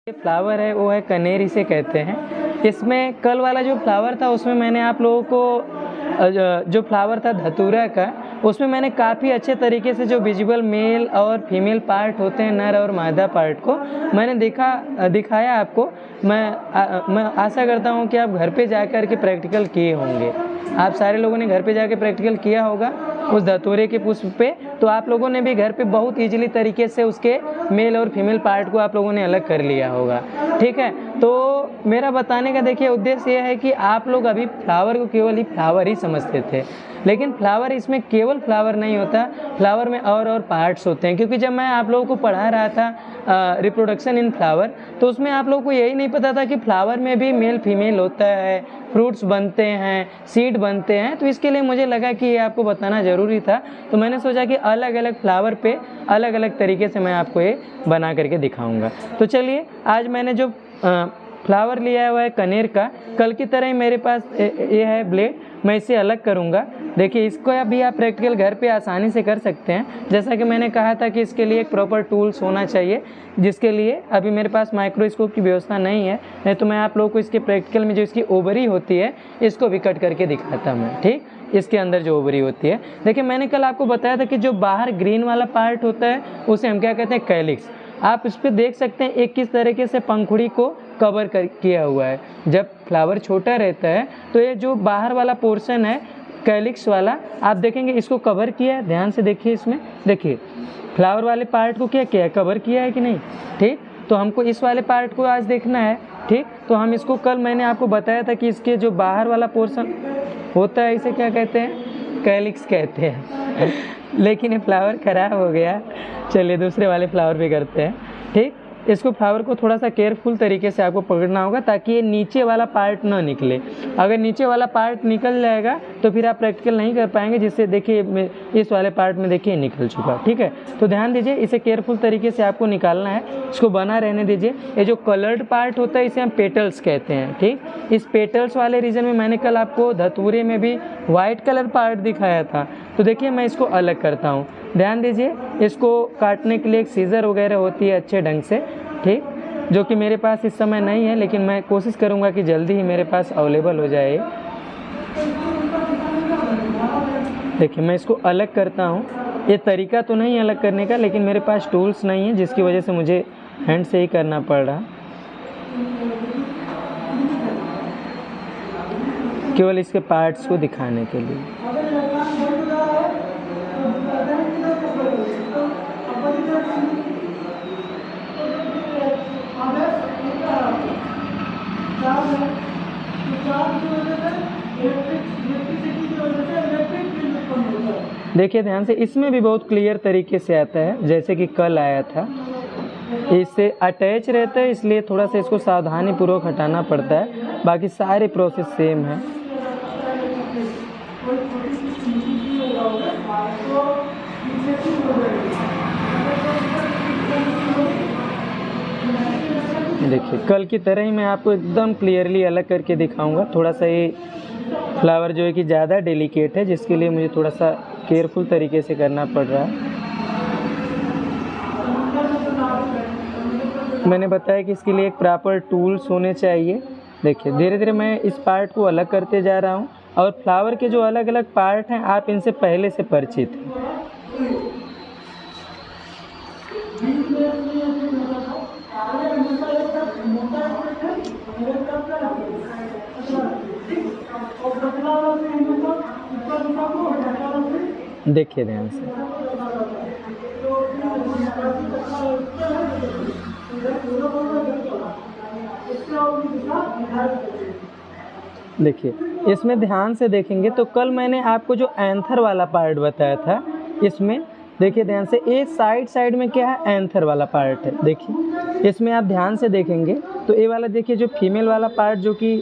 ये फ्लावर है वो है कनेर इसे कहते हैं। इसमें कल वाला जो फ्लावर था उसमें मैंने आप लोगों को जो फ्लावर था धतूरा का, उसमें मैंने काफ़ी अच्छे तरीके से जो विजिबल मेल और फीमेल पार्ट होते हैं, नर और मादा पार्ट को मैंने दिखाया आपको। मैं आशा करता हूँ कि आप घर पे जाकर के प्रैक्टिकल किए होंगे। आप सारे लोगों ने घर पे जाके प्रैक्टिकल किया होगा उस धतूरे के पुष्प पे, तो आप लोगों ने भी घर पे बहुत ईजिली तरीके से उसके मेल और फीमेल पार्ट को आप लोगों ने अलग कर लिया होगा। ठीक है, तो मेरा बताने का देखिए उद्देश्य यह है कि आप लोग अभी फ्लावर को केवल ही फ्लावर ही समझते थे, लेकिन फ्लावर इसमें केवल फ्लावर नहीं होता, फ्लावर में और पार्ट्स होते हैं। क्योंकि जब मैं आप लोगों को पढ़ा रहा था रिप्रोडक्शन इन फ्लावर, तो उसमें आप लोगों को यही नहीं पता था कि फ्लावर में भी मेल फीमेल होता है, फ्रूट्स बनते हैं, सीड बनते हैं। तो इसके लिए मुझे लगा कि ये आपको बताना ज़रूरी था, तो मैंने सोचा कि अलग अलग फ्लावर पे अलग अलग तरीके से मैं आपको ये बना करके दिखाऊंगा। तो चलिए, आज मैंने जो फ्लावर लिया हुआ है कनेर का, कल की तरह ही मेरे पास ये है ब्लेड, मैं इसे अलग करूंगा। देखिए, इसको अभी आप प्रैक्टिकल घर पे आसानी से कर सकते हैं। जैसा कि मैंने कहा था कि इसके लिए एक प्रॉपर टूल्स होना चाहिए, जिसके लिए अभी मेरे पास माइक्रोस्कोप की व्यवस्था नहीं है, नहीं तो मैं आप लोगों को इसके प्रैक्टिकल में जो इसकी ओवरी होती है इसको भी कट करके दिखाता हूँ। ठीक, इसके अंदर जो ओवरी होती है, देखिए मैंने कल आपको बताया था कि जो बाहर ग्रीन वाला पार्ट होता है उसे हम क्या कहते हैं, कैलिक्स। आप इस पर देख सकते हैं एक किस तरीके से पंखुड़ी को कवर किया हुआ है। जब फ्लावर छोटा रहता है तो ये जो बाहर वाला पोर्शन है कैलिक्स वाला, आप देखेंगे इसको कवर किया है। ध्यान से देखिए, इसमें देखिए फ्लावर वाले पार्ट को क्या किया है, कवर किया है कि नहीं। ठीक, तो हमको इस वाले पार्ट को आज देखना है। ठीक, तो हम इसको कल मैंने आपको बताया था कि इसके जो बाहर वाला पोर्शन होता है इसे क्या कहते हैं, कैलिक्स कहते हैं। लेकिन ये फ्लावर ख़राब हो गया, चलिए दूसरे वाले फ्लावर पे करते हैं। ठीक, इसको फ्लावर को थोड़ा सा केयरफुल तरीके से आपको पकड़ना होगा ताकि ये नीचे वाला पार्ट ना निकले। अगर नीचे वाला पार्ट निकल जाएगा तो फिर आप प्रैक्टिकल नहीं कर पाएंगे, जिससे देखिए इस वाले पार्ट में देखिए निकल चुका। ठीक है, तो ध्यान दीजिए, इसे केयरफुल तरीके से आपको निकालना है, इसको बना रहने दीजिए। ये जो कलर्ड पार्ट होता है इसे हम पेटल्स कहते हैं। ठीक, इस पेटल्स वाले रीजन में मैंने कल आपको धतूरे में भी वाइट कलर पार्ट दिखाया था। तो देखिए मैं इसको अलग करता हूँ। ध्यान दीजिए, इसको काटने के लिए एक सीजर वगैरह होती है अच्छे ढंग से। ठीक, जो कि मेरे पास इस समय नहीं है, लेकिन मैं कोशिश करूँगा कि जल्दी ही मेरे पास अवेलेबल हो जाए। देखिए मैं इसको अलग करता हूँ। ये तरीका तो नहीं अलग करने का, लेकिन मेरे पास टूल्स नहीं है, जिसकी वजह से मुझे हैंड से ही करना पड़ रहा, केवल इसके पार्ट्स को दिखाने के लिए। देखिए ध्यान से, इसमें भी बहुत क्लियर तरीके से आता है, जैसे कि कल आया था। इससे अटैच रहता है, इसलिए थोड़ा सा इसको सावधानी पूर्वक हटाना पड़ता है, बाकी सारे प्रोसेस सेम है। देखिए कल की तरह ही मैं आपको एकदम क्लियरली अलग करके दिखाऊंगा। थोड़ा सा ये फ्लावर जो है कि ज़्यादा डेलिकेट है, जिसके लिए मुझे थोड़ा सा केयरफुल तरीके से करना पड़ रहा है। मैंने बताया कि इसके लिए एक प्रॉपर टूल्स होने चाहिए। देखिए धीरे धीरे मैं इस पार्ट को अलग करते जा रहा हूँ, और फ्लावर के जो अलग अलग पार्ट हैं आप इनसे पहले से परिचित हैं। देखिए ध्यान से, देखिए इसमें ध्यान से देखेंगे तो कल मैंने आपको जो एंथर वाला पार्ट बताया था, इसमें देखिए ध्यान से, ये साइड में क्या है, एंथर वाला पार्ट है। देखिए इसमें आप ध्यान से देखेंगे तो ये वाला देखिए जो फीमेल वाला पार्ट जो कि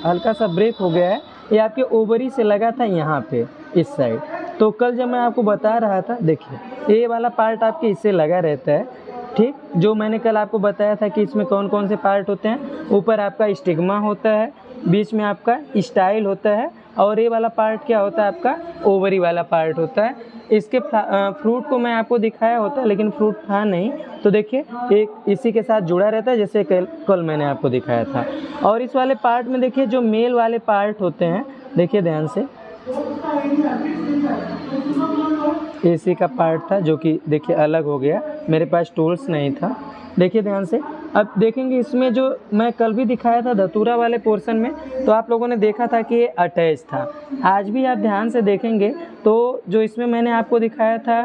हल्का सा ब्रेक हो गया है, ये आपके ओवरी से लगा था यहाँ पे इस साइड। तो कल जब मैं आपको बता रहा था, देखिए ये वाला पार्ट आपके इससे लगा रहता है। ठीक, जो मैंने कल आपको बताया था कि इसमें कौन कौन से पार्ट होते हैं। ऊपर आपका स्टिग्मा होता है, बीच में आपका स्टाइल होता है, और ये वाला पार्ट क्या होता है आपका ओवरी वाला पार्ट होता है। इसके फ्रूट को मैं आपको दिखाया होता है लेकिन फ्रूट था नहीं, तो देखिए एक इसी के साथ जुड़ा रहता है जैसे कल मैंने आपको दिखाया था। और इस वाले पार्ट में देखिए जो मेल वाले पार्ट होते हैं, देखिए ध्यान से, एसी का पार्ट था जो कि देखिए अलग हो गया, मेरे पास टूल्स नहीं था, देखिए ध्यान से। अब देखेंगे इसमें जो मैं कल भी दिखाया था धतूरा वाले पोर्शन में, तो आप लोगों ने देखा था कि ये अटैच था। आज भी आप ध्यान से देखेंगे तो जो इसमें मैंने आपको दिखाया था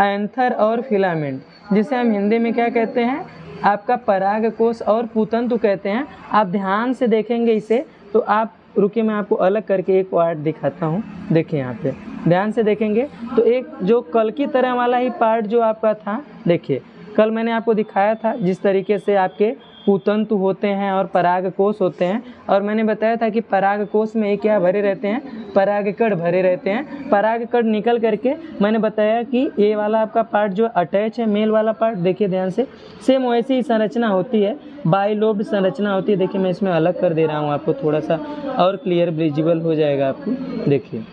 एंथर और फिलामेंट, जिसे हम हिंदी में क्या कहते हैं आपका परागकोश और पूतंतु कहते हैं। आप ध्यान से देखेंगे इसे तो आप रुकिए, मैं आपको अलग करके एक पार्ट दिखाता हूँ। देखिए यहाँ पे ध्यान से देखेंगे तो एक जो कल की तरह वाला ही पार्ट जो आपका था, देखिए कल मैंने आपको दिखाया था जिस तरीके से आपके पूतंतु होते हैं और परागकोश होते हैं, और मैंने बताया था कि परागकोश में क्या भरे रहते हैं, परागकण भरे रहते हैं। परागकण निकल करके मैंने बताया कि ये वाला आपका पार्ट जो अटैच है मेल वाला पार्ट, देखिए ध्यान से, सेम वैसी ही संरचना होती है, बाइलोब्ड संरचना होती है। देखिए मैं इसमें अलग कर दे रहा हूँ आपको, थोड़ा सा और क्लियर विजिबल हो जाएगा आपको। देखिए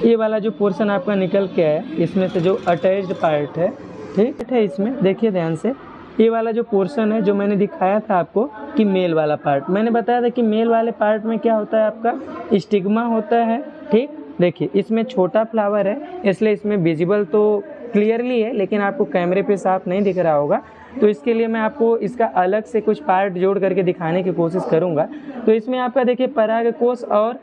ये वाला जो पोर्शन आपका निकल के आया, इसमें से जो अटैच्ड पार्ट है, ठीक है, इसमें देखिए ध्यान से, ये वाला जो पोर्शन है जो मैंने दिखाया था आपको कि मेल वाला पार्ट, मैंने बताया था कि मेल वाले पार्ट में क्या होता है आपका स्टिग्मा होता है, ठीक। देखिए इसमें छोटा फ्लावर है इसलिए इसमें विजिबल तो क्लियरली है लेकिन आपको कैमरे पे साफ नहीं दिख रहा होगा, तो इसके लिए मैं आपको इसका अलग से कुछ पार्ट जोड़ करके दिखाने की कोशिश करूँगा। तो इसमें आपका देखिए परागकोश और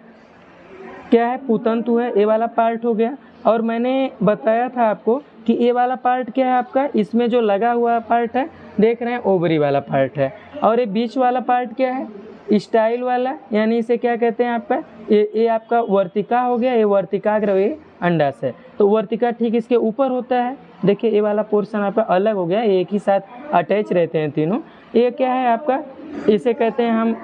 क्या है पूतंतु है, ये वाला पार्ट हो गया। और मैंने बताया था आपको कि ये वाला पार्ट क्या है आपका, इसमें जो लगा हुआ पार्ट है देख रहे हैं ओवरी वाला पार्ट है, और ये बीच वाला पार्ट क्या है स्टाइल वाला, यानी इसे क्या कहते हैं आपका ये आपका वर्तिका हो गया, ये वर्तिकाग्र, ये अंडाशय। तो वर्तिका ठीक इसके ऊपर होता है, देखिए ये वाला पोर्शन आपका अलग हो गया, ये एक ही साथ अटैच रहते हैं तीनों। ये क्या है आपका, इसे कहते हैं हम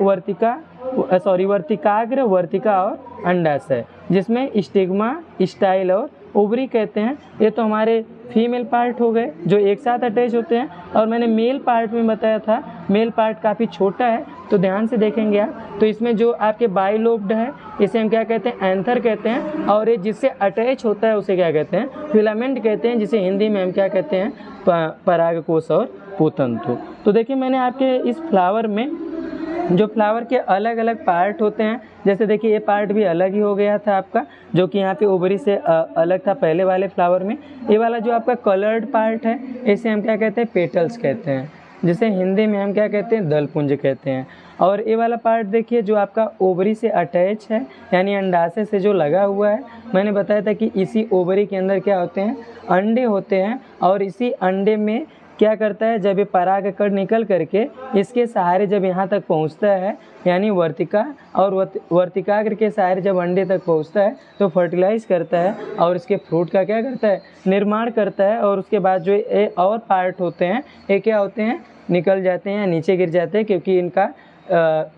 वर्तिकाग्र, वर्तिका और अंडाशय, जिसमें स्टिग्मा, स्टाइल और ओवरी कहते हैं। ये तो हमारे फीमेल पार्ट हो गए जो एक साथ अटैच होते हैं। और मैंने मेल पार्ट में बताया था मेल पार्ट काफ़ी छोटा है, तो ध्यान से देखेंगे आप तो इसमें जो आपके बाइलोब्ड है इसे हम क्या कहते हैं एंथर कहते हैं, और ये जिससे अटैच होता है उसे क्या कहते हैं फिलामेंट कहते हैं, जिसे हिंदी में हम क्या कहते हैं परागकोश और पूतंतु। तो देखिए मैंने आपके इस फ्लावर में जो फ्लावर के अलग अलग पार्ट होते हैं, जैसे देखिए ये पार्ट भी अलग ही हो गया था आपका, जो कि यहाँ पे ओवरी से अलग था पहले वाले फ्लावर में। ये वाला जो आपका कलर्ड पार्ट है इसे हम क्या कहते हैं पेटल्स कहते हैं, जिसे हिंदी में हम क्या कहते हैं दलपुंज कहते हैं। और ये वाला पार्ट देखिए जो आपका ओवरी से अटैच है, यानी अंडाशय से जो लगा हुआ है, मैंने बताया था कि इसी ओवरी के अंदर क्या होते हैं अंडे होते हैं, और इसी अंडे में क्या करता है जब ये परागकण निकल करके इसके सहारे जब यहाँ तक पहुँचता है, यानी वर्तिका और वर्तिकाग्र के सहारे जब अंडे तक पहुँचता है तो फर्टिलाइज करता है और इसके फ्रूट का क्या करता है निर्माण करता है। और उसके बाद जो ये और पार्ट होते हैं ये क्या होते हैं निकल जाते हैं या नीचे गिर जाते हैं, क्योंकि इनका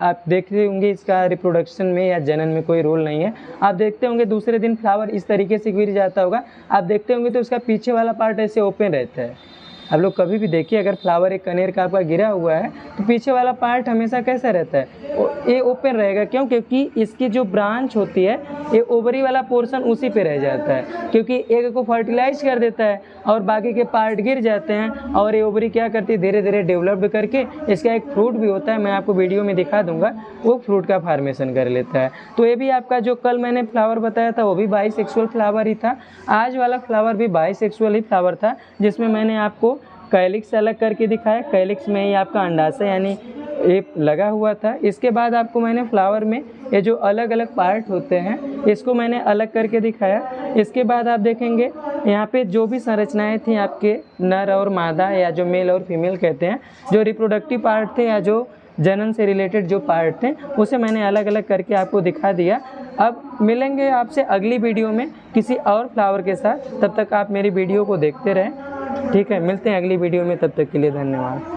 आप देखते होंगे इसका रिप्रोडक्शन में या जनन में कोई रोल नहीं है। आप देखते होंगे दूसरे दिन फ्लावर इस तरीके से गिर जाता होगा, आप देखते होंगे तो उसका पीछे वाला पार्ट ऐसे ओपन रहता है। आप लोग कभी भी देखिए अगर फ्लावर एक कनेर का आपका गिरा हुआ है तो पीछे वाला पार्ट हमेशा कैसा रहता है ये ओपन रहेगा, क्यों? क्योंकि इसकी जो ब्रांच होती है ये ओवरी वाला पोर्शन उसी पे रह जाता है, क्योंकि एक को फर्टिलाइज कर देता है और बाकी के पार्ट गिर जाते हैं, और ये ओवरी क्या करती है धीरे धीरे डेवलप्ड करके इसका एक फ्रूट भी होता है, मैं आपको वीडियो में दिखा दूंगा, वो फ्रूट का फॉर्मेशन कर लेता है। तो ये भी आपका जो कल मैंने फ्लावर बताया था वो भी बाइसेक्सुअल फ्लावर ही था, आज वाला फ्लावर भी बाइसेक्सुअल ही फ्लावर था, जिसमें मैंने आपको कैलिक्स अलग करके दिखाया। कैलिक्स में ही आपका अंडाशय यानी ये लगा हुआ था। इसके बाद आपको मैंने फ्लावर में ये जो अलग अलग पार्ट होते हैं इसको मैंने अलग करके दिखाया। इसके बाद आप देखेंगे यहाँ पे जो भी संरचनाएं थी आपके नर और मादा या जो मेल और फीमेल कहते हैं, जो रिप्रोडक्टिव पार्ट थे या जो जनन से रिलेटेड जो पार्ट थे उसे मैंने अलग अलग करके आपको दिखा दिया। अब मिलेंगे आपसे अगली वीडियो में किसी और फ्लावर के साथ, तब तक आप मेरी वीडियो को देखते रहें। ठीक है, मिलते हैं अगली वीडियो में, तब तक के लिए धन्यवाद।